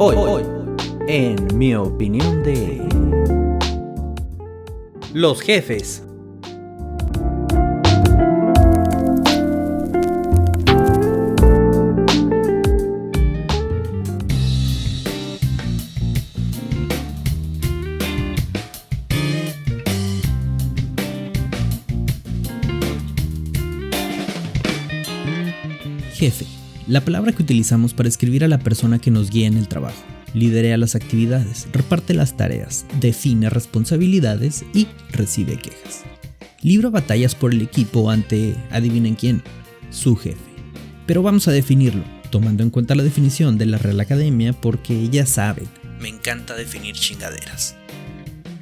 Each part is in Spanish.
Hoy, en mi opinión de los jefes. Jefe, la palabra que utilizamos para escribir a la persona que nos guía en el trabajo. Liderea las actividades, reparte las tareas, define responsabilidades y recibe quejas. Libra batallas por el equipo ante, adivinen quién, su jefe. Pero vamos a definirlo, tomando en cuenta la definición de la Real Academia porque ya saben, me encanta definir chingaderas.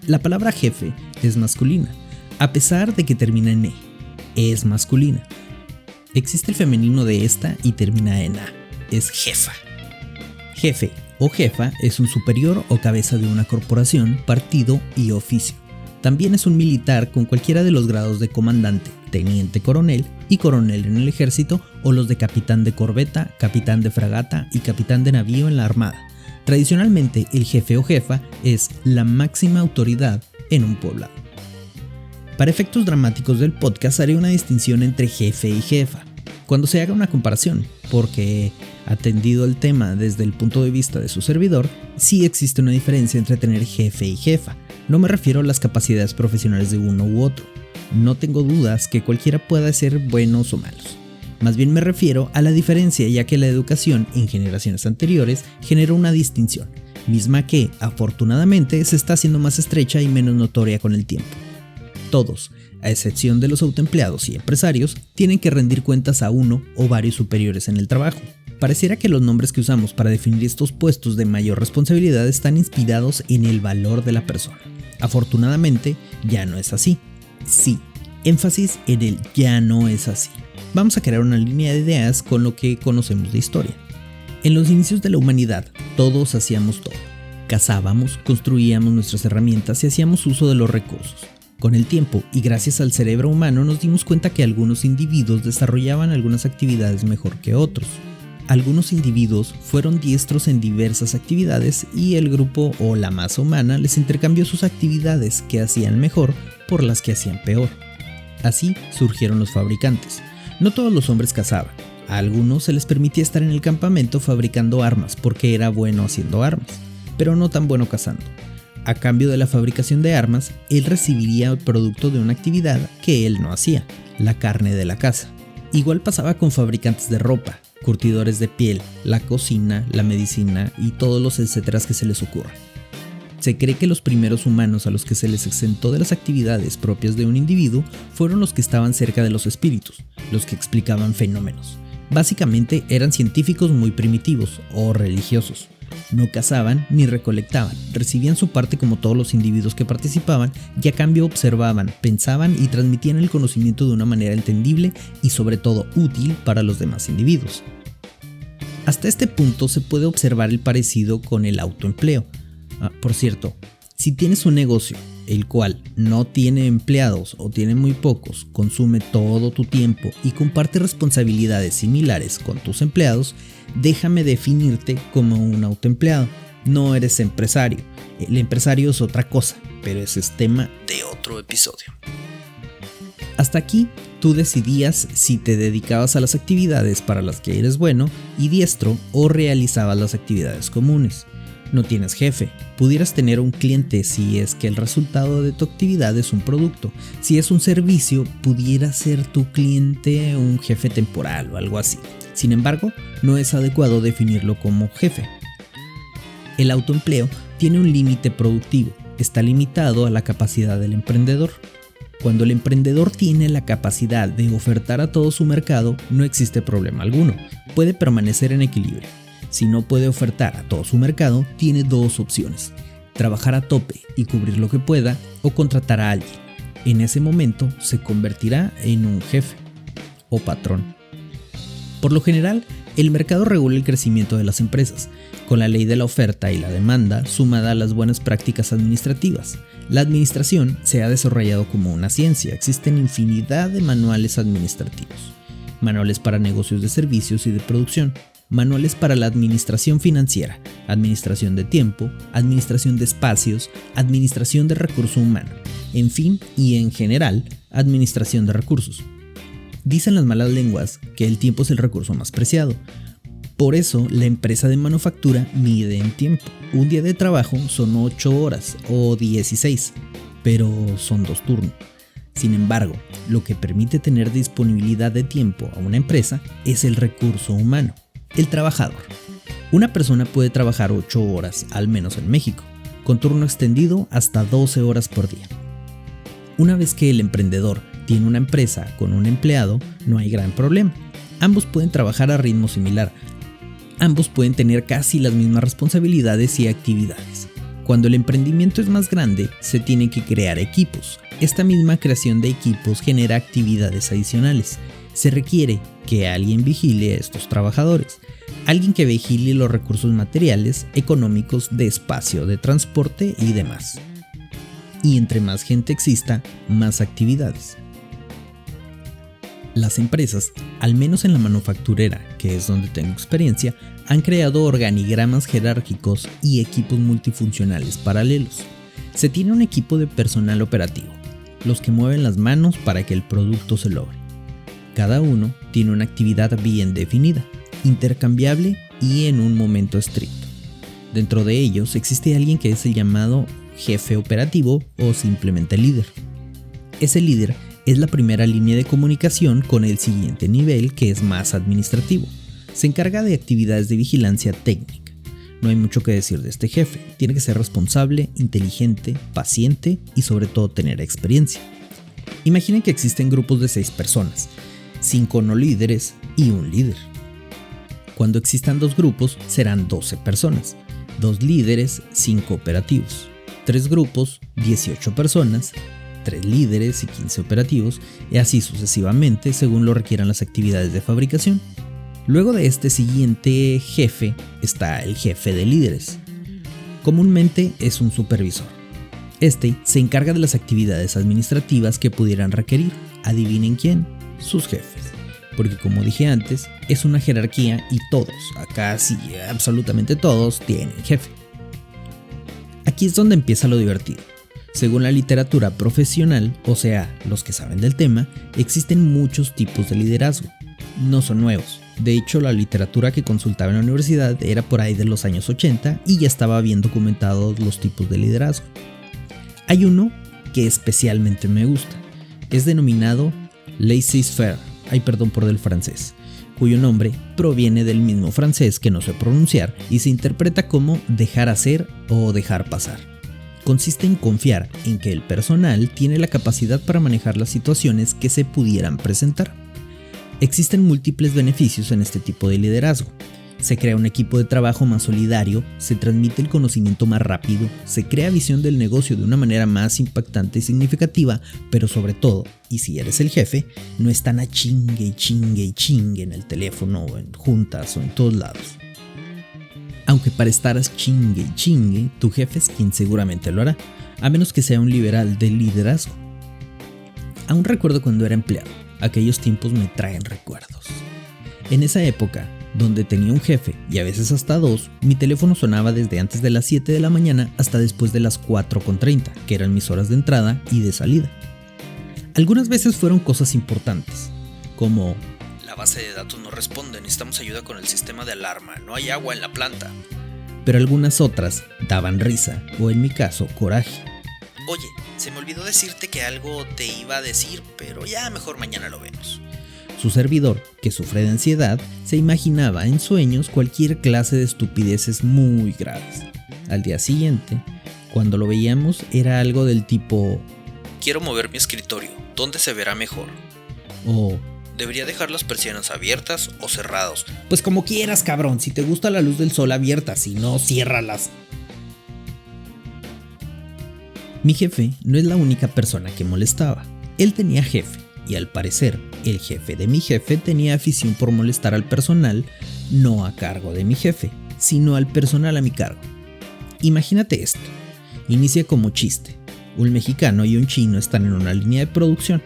La palabra jefe es masculina, a pesar de que termina en es masculina. Existe el femenino de esta y termina en a, es jefa. Jefe o jefa es un superior o cabeza de una corporación, partido y oficio. También es un militar con cualquiera de los grados de comandante, teniente coronel y coronel en el ejército o los de capitán de corbeta, capitán de fragata y capitán de navío en la armada. Tradicionalmente el jefe o jefa es la máxima autoridad en un poblado. Para efectos dramáticos del podcast haré una distinción entre jefe y jefa, cuando se haga una comparación, porque, atendido el tema desde el punto de vista de su servidor, sí existe una diferencia entre tener jefe y jefa. No me refiero a las capacidades profesionales de uno u otro. No tengo dudas que cualquiera pueda ser buenos o malos. Más bien me refiero a la diferencia, ya que la educación en generaciones anteriores generó una distinción, misma que, afortunadamente, se está haciendo más estrecha y menos notoria con el tiempo. Todos, a excepción de los autoempleados y empresarios, tienen que rendir cuentas a uno o varios superiores en el trabajo. Pareciera que los nombres que usamos para definir estos puestos de mayor responsabilidad están inspirados en el valor de la persona. Afortunadamente, ya no es así. Sí, énfasis en el ya no es así. Vamos a crear una línea de ideas con lo que conocemos de historia. En los inicios de la humanidad, todos hacíamos todo. Cazábamos, construíamos nuestras herramientas y hacíamos uso de los recursos. Con el tiempo y gracias al cerebro humano nos dimos cuenta que algunos individuos desarrollaban algunas actividades mejor que otros. Algunos individuos fueron diestros en diversas actividades y el grupo o la masa humana les intercambió sus actividades que hacían mejor por las que hacían peor. Así surgieron los fabricantes. No todos los hombres cazaban. A algunos se les permitía estar en el campamento fabricando armas porque era bueno haciendo armas, pero no tan bueno cazando. A cambio de la fabricación de armas, él recibiría el producto de una actividad que él no hacía, la carne de la caza. Igual pasaba con fabricantes de ropa, curtidores de piel, la cocina, la medicina y todos los etcéteras que se les ocurra. Se cree que los primeros humanos a los que se les exentó de las actividades propias de un individuo fueron los que estaban cerca de los espíritus, los que explicaban fenómenos. Básicamente eran científicos muy primitivos o religiosos. No cazaban ni recolectaban, recibían su parte como todos los individuos que participaban y a cambio observaban, pensaban y transmitían el conocimiento de una manera entendible y sobre todo útil para los demás individuos. Hasta este punto se puede observar el parecido con el autoempleo. Por cierto, si tienes un negocio el cual no tiene empleados o tiene muy pocos, consume todo tu tiempo y comparte responsabilidades similares con tus empleados, déjame definirte como un autoempleado. No eres empresario. El empresario es otra cosa, pero ese es tema de otro episodio. Hasta aquí, tú decidías si te dedicabas a las actividades para las que eres bueno y diestro o realizabas las actividades comunes. No tienes jefe. Pudieras tener un cliente si es que el resultado de tu actividad es un producto. Si es un servicio, pudiera ser tu cliente un jefe temporal o algo así. Sin embargo, no es adecuado definirlo como jefe. El autoempleo tiene un límite productivo. Está limitado a la capacidad del emprendedor. Cuando el emprendedor tiene la capacidad de ofertar a todo su mercado, no existe problema alguno. Puede permanecer en equilibrio. Si no puede ofertar a todo su mercado, tiene dos opciones: trabajar a tope y cubrir lo que pueda o contratar a alguien. En ese momento se convertirá en un jefe o patrón. Por lo general, el mercado regula el crecimiento de las empresas, con la ley de la oferta y la demanda sumada a las buenas prácticas administrativas. La administración se ha desarrollado como una ciencia. Existen infinidad de manuales administrativos, manuales para negocios de servicios y de producción, manuales para la administración financiera, administración de tiempo, administración de espacios, administración de recurso humano, en fin y en general, administración de recursos. Dicen las malas lenguas que el tiempo es el recurso más preciado. Por eso, la empresa de manufactura mide en tiempo. Un día de trabajo son 8 horas o 16, pero son 2 turnos. Sin embargo, lo que permite tener disponibilidad de tiempo a una empresa es el recurso humano, el trabajador. Una persona puede trabajar 8 horas, al menos en México, con turno extendido hasta 12 horas por día. Una vez que el emprendedor tiene una empresa con un empleado, no hay gran problema. Ambos pueden trabajar a ritmo similar. Ambos pueden tener casi las mismas responsabilidades y actividades. Cuando el emprendimiento es más grande, se tienen que crear equipos. Esta misma creación de equipos genera actividades adicionales. Se requiere que alguien vigile a estos trabajadores, alguien que vigile los recursos materiales, económicos, de espacio, de transporte y demás. Y entre más gente exista, más actividades. Las empresas, al menos en la manufacturera, que es donde tengo experiencia, han creado organigramas jerárquicos y equipos multifuncionales paralelos. Se tiene un equipo de personal operativo, los que mueven las manos para que el producto se logre. Cada uno tiene una actividad bien definida, intercambiable y en un momento estricto. Dentro de ellos existe alguien que es el llamado jefe operativo o simplemente líder. Ese líder es la primera línea de comunicación con el siguiente nivel, que es más administrativo. Se encarga de actividades de vigilancia técnica. No hay mucho que decir de este jefe. Tiene que ser responsable, inteligente, paciente y sobre todo tener experiencia. Imaginen que existen grupos de 6 personas, 5 no líderes y un líder. Cuando existan 2 grupos serán 12 personas, 2 líderes, 5 operativos, 3 grupos, 18 personas, 3 líderes y 15 operativos, y así sucesivamente según lo requieran las actividades de fabricación. Luego de este siguiente jefe está el jefe de líderes. Comúnmente es un supervisor. Este se encarga de las actividades administrativas que pudieran requerir. Adivinen quién, sus jefes. Porque como dije antes, es una jerarquía y todos, acá sí, absolutamente todos, tienen jefe. Aquí es donde empieza lo divertido. Según la literatura profesional, o sea, los que saben del tema, existen muchos tipos de liderazgo. No son nuevos. De hecho, la literatura que consultaba en la universidad era por ahí de los años 80 y ya estaba bien documentados los tipos de liderazgo. Hay uno que especialmente me gusta. Es denominado laissez-faire, perdón por el francés, cuyo nombre proviene del mismo francés que no sé pronunciar y se interpreta como dejar hacer o dejar pasar. Consiste en confiar en que el personal tiene la capacidad para manejar las situaciones que se pudieran presentar. Existen múltiples beneficios en este tipo de liderazgo. Se crea un equipo de trabajo más solidario, se transmite el conocimiento más rápido, se crea visión del negocio de una manera más impactante y significativa, pero sobre todo, y si eres el jefe, no están a chingue y chingue y chingue en el teléfono o en juntas o en todos lados. Aunque para estar a chingue y chingue, tu jefe es quien seguramente lo hará, a menos que sea un liberal del liderazgo. Aún recuerdo cuando era empleado, aquellos tiempos me traen recuerdos. En esa época, donde tenía un jefe y a veces hasta 2, mi teléfono sonaba desde antes de las 7 de la mañana hasta después de las 4:30, que eran mis horas de entrada y de salida. Algunas veces fueron cosas importantes, como: la base de datos no responde, necesitamos ayuda con el sistema de alarma, no hay agua en la planta. Pero algunas otras daban risa, o en mi caso, coraje. Oye, se me olvidó decirte que algo te iba a decir, pero ya mejor mañana lo vemos. Su servidor, que sufre de ansiedad, se imaginaba en sueños cualquier clase de estupideces muy graves. Al día siguiente, cuando lo veíamos, era algo del tipo: quiero mover mi escritorio, ¿dónde se verá mejor? O: ¿debería dejar las persianas abiertas o cerrados? Pues como quieras, cabrón, si te gusta la luz del sol abierta, si no, ciérralas. Mi jefe no es la única persona que molestaba. Él tenía jefe. Y al parecer, el jefe de mi jefe tenía afición por molestar al personal, no a cargo de mi jefe, sino al personal a mi cargo. Imagínate esto. Inicia como chiste. Un mexicano y un chino están en una línea de producción.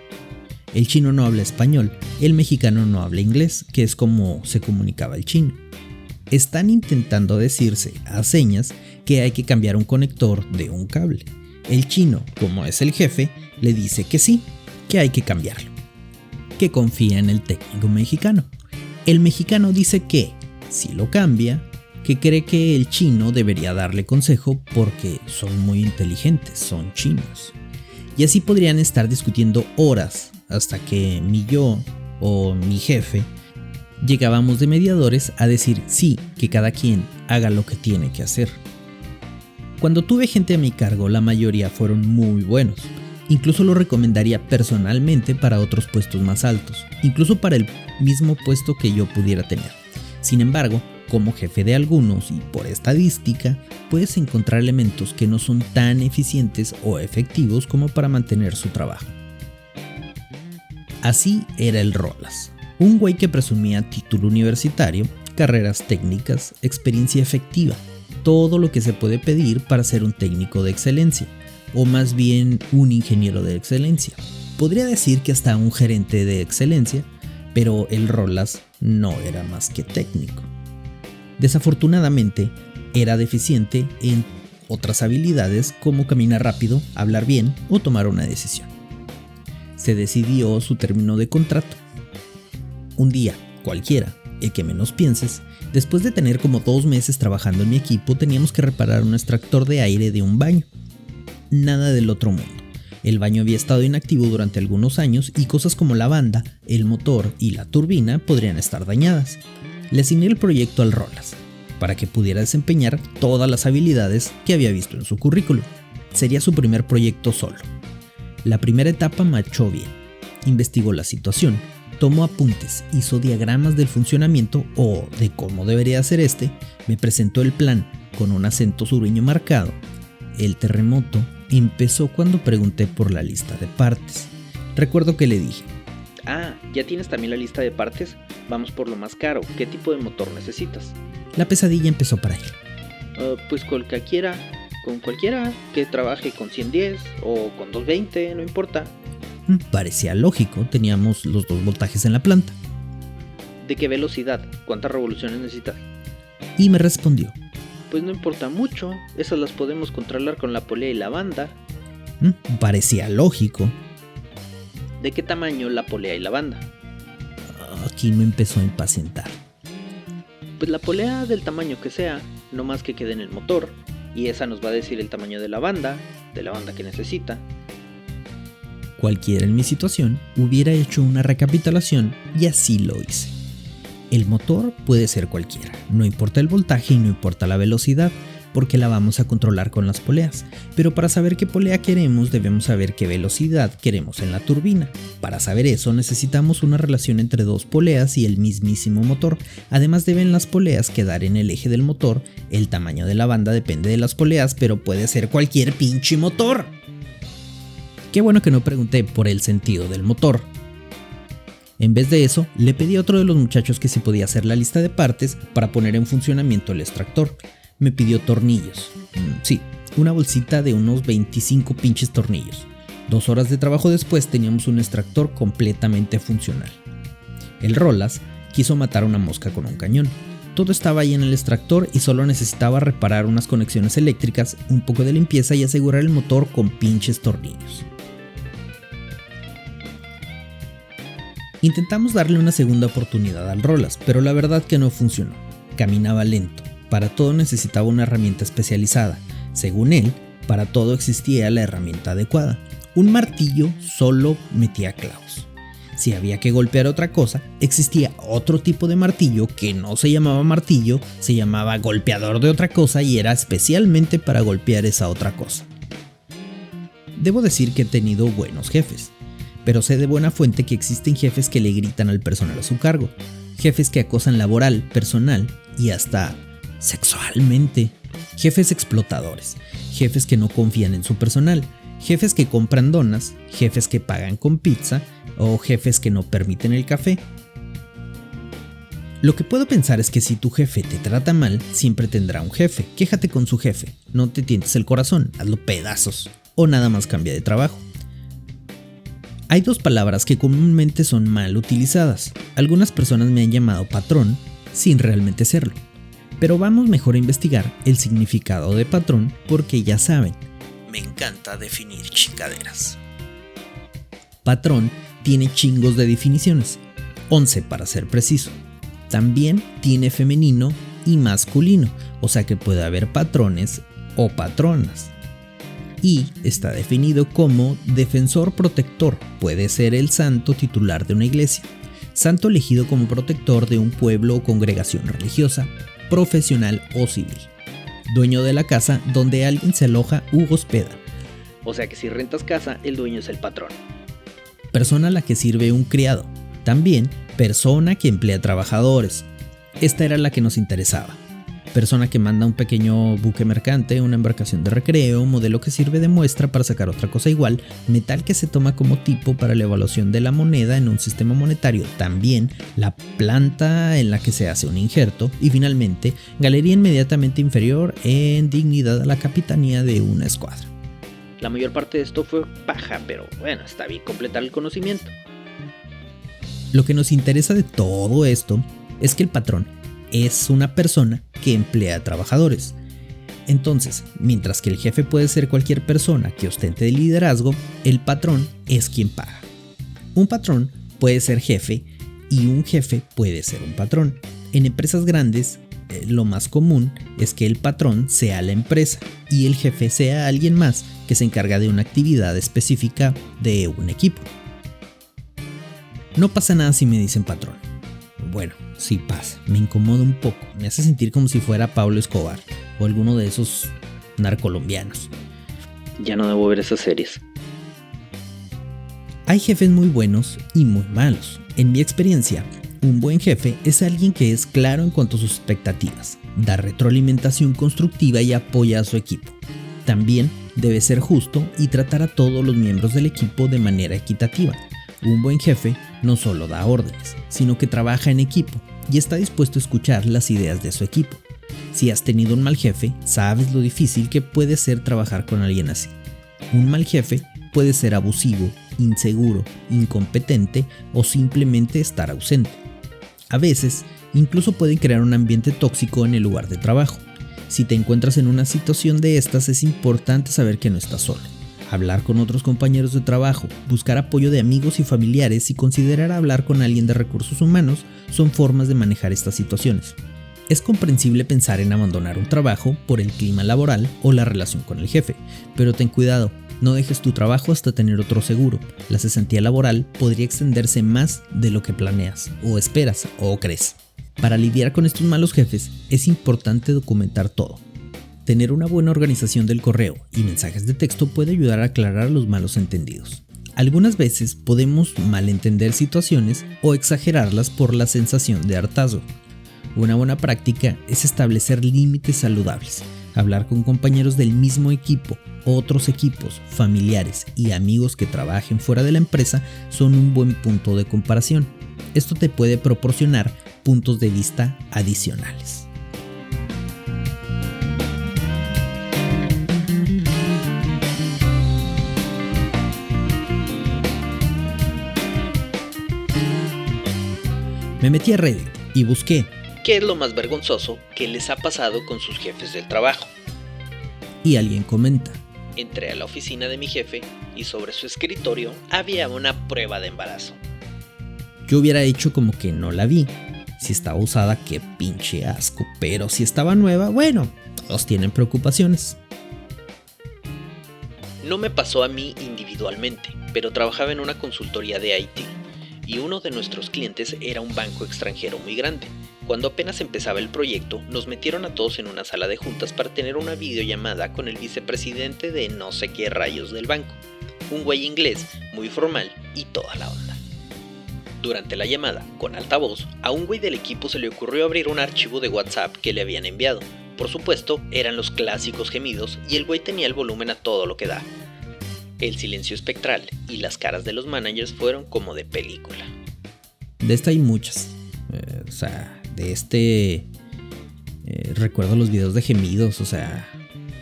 El chino no habla español, el mexicano no habla inglés, que es como se comunicaba el chino. están intentando decirse a señas que hay que cambiar un conector de un cable. El chino, como es el jefe, le dice que sí, que hay que cambiarlo, que confía en el técnico mexicano. El mexicano dice que, si lo cambia, que cree que el chino debería darle consejo porque son muy inteligentes, son chinos. Y así podrían estar discutiendo horas hasta que mi yo o mi jefe llegábamos de mediadores a decir sí, que cada quien haga lo que tiene que hacer. Cuando tuve gente a mi cargo, la mayoría fueron muy buenos. Incluso lo recomendaría personalmente para otros puestos más altos, incluso para el mismo puesto que yo pudiera tener. Sin embargo, como jefe de algunos y por estadística, puedes encontrar elementos que no son tan eficientes o efectivos como para mantener su trabajo. Así era el Rolas, un güey que presumía título universitario, carreras técnicas, experiencia efectiva, todo lo que se puede pedir para ser un técnico de excelencia, o más bien un ingeniero de excelencia. Podría decir que hasta un gerente de excelencia, pero el Rolas no era más que técnico. Desafortunadamente, era deficiente en otras habilidades como caminar rápido, hablar bien o tomar una decisión. Se decidió su término de contrato. Un día, cualquiera, el que menos pienses, después de tener como 2 meses trabajando en mi equipo, teníamos que reparar un extractor de aire de un baño. Nada del otro mundo. El baño había estado inactivo durante algunos años y cosas como la banda, el motor y la turbina podrían estar dañadas. Le asigné el proyecto al Rolas, para que pudiera desempeñar todas las habilidades que había visto en su currículum. Sería su primer proyecto solo. La primera etapa marchó bien. Investigó la situación, tomó apuntes, hizo diagramas del funcionamiento o de cómo debería ser me presentó el plan con un acento sureño marcado. El terremoto empezó cuando pregunté por la lista de partes. Recuerdo que le dije: ¿ya tienes también la lista de partes? Vamos por lo más caro. ¿Qué tipo de motor necesitas? La pesadilla empezó para él. Pues con cualquiera que trabaje con 110 o con 220, no importa. Parecía lógico, teníamos los 2 voltajes en la planta. ¿De qué velocidad? ¿Cuántas revoluciones necesitas? Y me respondió: pues no importa mucho, esas las podemos controlar con la polea y la banda. Parecía lógico. ¿De qué tamaño la polea y la banda? Aquí me empezó a impacientar. Pues la polea del tamaño que sea, no más que quede en el motor, y esa nos va a decir el tamaño de la banda que necesita. Cualquiera en mi situación hubiera hecho una recapitulación y así lo hice. El motor puede ser cualquiera, no importa el voltaje y no importa la velocidad, porque la vamos a controlar con las poleas. Pero para saber qué polea queremos, debemos saber qué velocidad queremos en la turbina. Para saber eso, necesitamos una relación entre 2 poleas y el mismísimo motor. Además, deben las poleas quedar en el eje del motor. El tamaño de la banda depende de las poleas, pero puede ser cualquier pinche motor. Qué bueno que no pregunté por el sentido del motor. En vez de eso, le pedí a otro de los muchachos que si podía hacer la lista de partes para poner en funcionamiento el extractor. Me pidió tornillos. Sí, una bolsita de unos 25 pinches tornillos. 2 horas de trabajo después teníamos un extractor completamente funcional. El Rolas quiso matar una mosca con un cañón. Todo estaba ahí en el extractor y solo necesitaba reparar unas conexiones eléctricas, un poco de limpieza y asegurar el motor con pinches tornillos. Intentamos darle una segunda oportunidad al Rolas, pero la verdad que no funcionó. Caminaba lento. Para todo necesitaba una herramienta especializada. Según él, para todo existía la herramienta adecuada. Un martillo solo metía clavos. Si había que golpear otra cosa, existía otro tipo de martillo que no se llamaba martillo, se llamaba golpeador de otra cosa y era especialmente para golpear esa otra cosa. Debo decir que he tenido buenos jefes, pero sé de buena fuente que existen jefes que le gritan al personal a su cargo, jefes que acosan laboral, personal y hasta sexualmente, jefes explotadores, jefes que no confían en su personal, jefes que compran donas, jefes que pagan con pizza o jefes que no permiten el café. Lo que puedo pensar es que si tu jefe te trata mal, siempre tendrá un jefe. Quéjate con su jefe, no te tientes el corazón, hazlo pedazos o nada más cambia de trabajo. Hay 2 palabras que comúnmente son mal utilizadas. Algunas personas me han llamado patrón sin realmente serlo. Pero vamos mejor a investigar el significado de patrón porque ya saben, me encanta definir chingaderas. Patrón tiene chingos de definiciones, 11 para ser preciso. También tiene femenino y masculino, o sea que puede haber patrones o patronas. Y está definido como defensor protector, puede ser el santo titular de una iglesia, santo elegido como protector de un pueblo o congregación religiosa, profesional o civil, dueño de la casa donde alguien se aloja u hospeda. O sea que si rentas casa, el dueño es el patrón. Persona a la que sirve un criado, también persona que emplea trabajadores. Esta era la que nos interesaba. Persona que manda un pequeño buque mercante, una embarcación de recreo, modelo que sirve de muestra para sacar otra cosa igual, metal que se toma como tipo para la evaluación de la moneda en un sistema monetario, también la planta en la que se hace un injerto y finalmente galería inmediatamente inferior en dignidad a la capitanía de una escuadra. La mayor parte de esto fue paja, pero bueno, está bien completar el conocimiento. Lo que nos interesa de todo esto es que el patrón es una persona que emplea trabajadores. Entonces, mientras que el jefe puede ser cualquier persona que ostente el liderazgo, el patrón es quien paga. Un patrón puede ser jefe y un jefe puede ser un patrón. En empresas grandes, lo más común es que el patrón sea la empresa y el jefe sea alguien más que se encarga de una actividad específica de un equipo. No pasa nada si me dicen patrón. Bueno, sí pasa, me incomoda un poco, me hace sentir como si fuera Pablo Escobar o alguno de esos narcolombianos. Ya no debo ver esas series. Hay jefes muy buenos y muy malos. En mi experiencia, un buen jefe es alguien que es claro en cuanto a sus expectativas, da retroalimentación constructiva y apoya a su equipo. También debe ser justo y tratar a todos los miembros del equipo de manera equitativa. Un buen jefe no solo da órdenes, sino que trabaja en equipo y está dispuesto a escuchar las ideas de su equipo. Si has tenido un mal jefe, sabes lo difícil que puede ser trabajar con alguien así. Un mal jefe puede ser abusivo, inseguro, incompetente o simplemente estar ausente. A veces, incluso pueden crear un ambiente tóxico en el lugar de trabajo. Si te encuentras en una situación de estas, es importante saber que no estás solo. Hablar con otros compañeros de trabajo, buscar apoyo de amigos y familiares y considerar hablar con alguien de recursos humanos son formas de manejar estas situaciones. Es comprensible pensar en abandonar un trabajo por el clima laboral o la relación con el jefe, pero ten cuidado, no dejes tu trabajo hasta tener otro seguro. La cesantía laboral podría extenderse más de lo que planeas, o esperas, o crees. Para lidiar con estos malos jefes, es importante documentar todo. Tener una buena organización del correo y mensajes de texto puede ayudar a aclarar los malos entendidos. Algunas veces podemos malentender situaciones o exagerarlas por la sensación de hartazgo. Una buena práctica es establecer límites saludables, hablar con compañeros del mismo equipo, otros equipos, familiares y amigos que trabajen fuera de la empresa son un buen punto de comparación. Esto te puede proporcionar puntos de vista adicionales. Me metí a Reddit y busqué ¿qué es lo más vergonzoso que les ha pasado con sus jefes del trabajo? Y alguien comenta: entré a la oficina de mi jefe y sobre su escritorio había una prueba de embarazo. Yo hubiera hecho como que no la vi. Si estaba usada, qué pinche asco, pero si estaba nueva, bueno, todos tienen preocupaciones. No me pasó a mí individualmente, pero trabajaba en una consultoría de IT. Y uno de nuestros clientes era un banco extranjero muy grande. Cuando apenas empezaba el proyecto, nos metieron a todos en una sala de juntas para tener una videollamada con el vicepresidente de no sé qué rayos del banco. Un güey inglés, muy formal y toda la onda. Durante la llamada, con altavoz, a un güey del equipo se le ocurrió abrir un archivo de WhatsApp que le habían enviado. Por supuesto, eran los clásicos gemidos y el güey tenía el volumen a todo lo que da. El silencio espectral y las caras de los managers fueron como de película. De esta hay muchas. Recuerdo los videos de gemidos,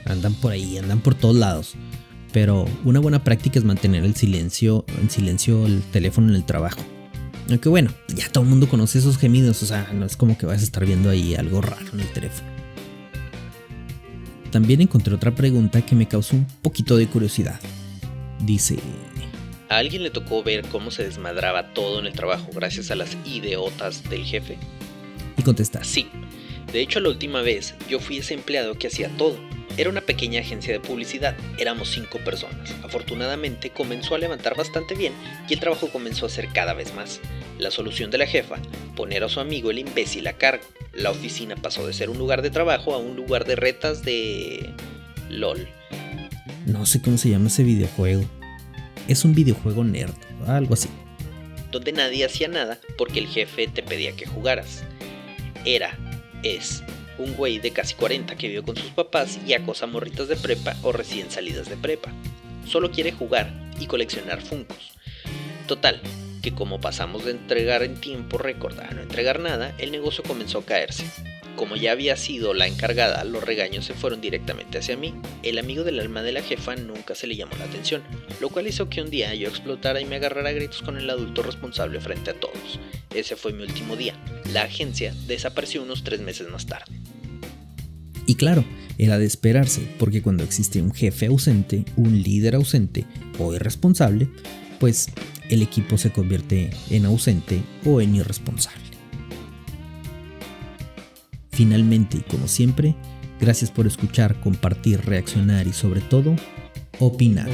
andan por ahí, andan por todos lados. Pero una buena práctica es mantener en silencio el teléfono en el trabajo. Aunque bueno, ya todo el mundo conoce esos gemidos, o sea, no es como que vas a estar viendo ahí algo raro en el teléfono. También encontré otra pregunta que me causó un poquito de curiosidad. Dice: ¿a alguien le tocó ver cómo se desmadraba todo en el trabajo gracias a las idiotas del jefe? Y contesta: sí. De hecho, la última vez yo fui ese empleado que hacía todo. Era una pequeña agencia de publicidad, éramos 5 personas. Afortunadamente comenzó a levantar bastante bien y el trabajo comenzó a ser cada vez más. La solución de la jefa, poner a su amigo el imbécil a cargo. La oficina pasó de ser un lugar de trabajo a un lugar de retas de... LOL. No sé cómo se llama ese videojuego. Es un videojuego nerd, algo así. Donde nadie hacía nada porque el jefe te pedía que jugaras. Es un güey de casi 40 que vive con sus papás y acosa morritas de prepa o recién salidas de prepa. Solo quiere jugar y coleccionar Funkos. Total, que como pasamos de entregar en tiempo récord a no entregar nada, el negocio comenzó a caerse. Como ya había sido la encargada, los regaños se fueron directamente hacia mí. El amigo del alma de la jefa nunca se le llamó la atención, lo cual hizo que un día yo explotara y me agarrara a gritos con el adulto responsable frente a todos. Ese fue mi último día. La agencia desapareció unos 3 meses más tarde. Y claro, era de esperarse, porque cuando existe un jefe ausente, un líder ausente o irresponsable, pues el equipo se convierte en ausente o en irresponsable. Finalmente, y como siempre, gracias por escuchar, compartir, reaccionar y sobre todo, opinar.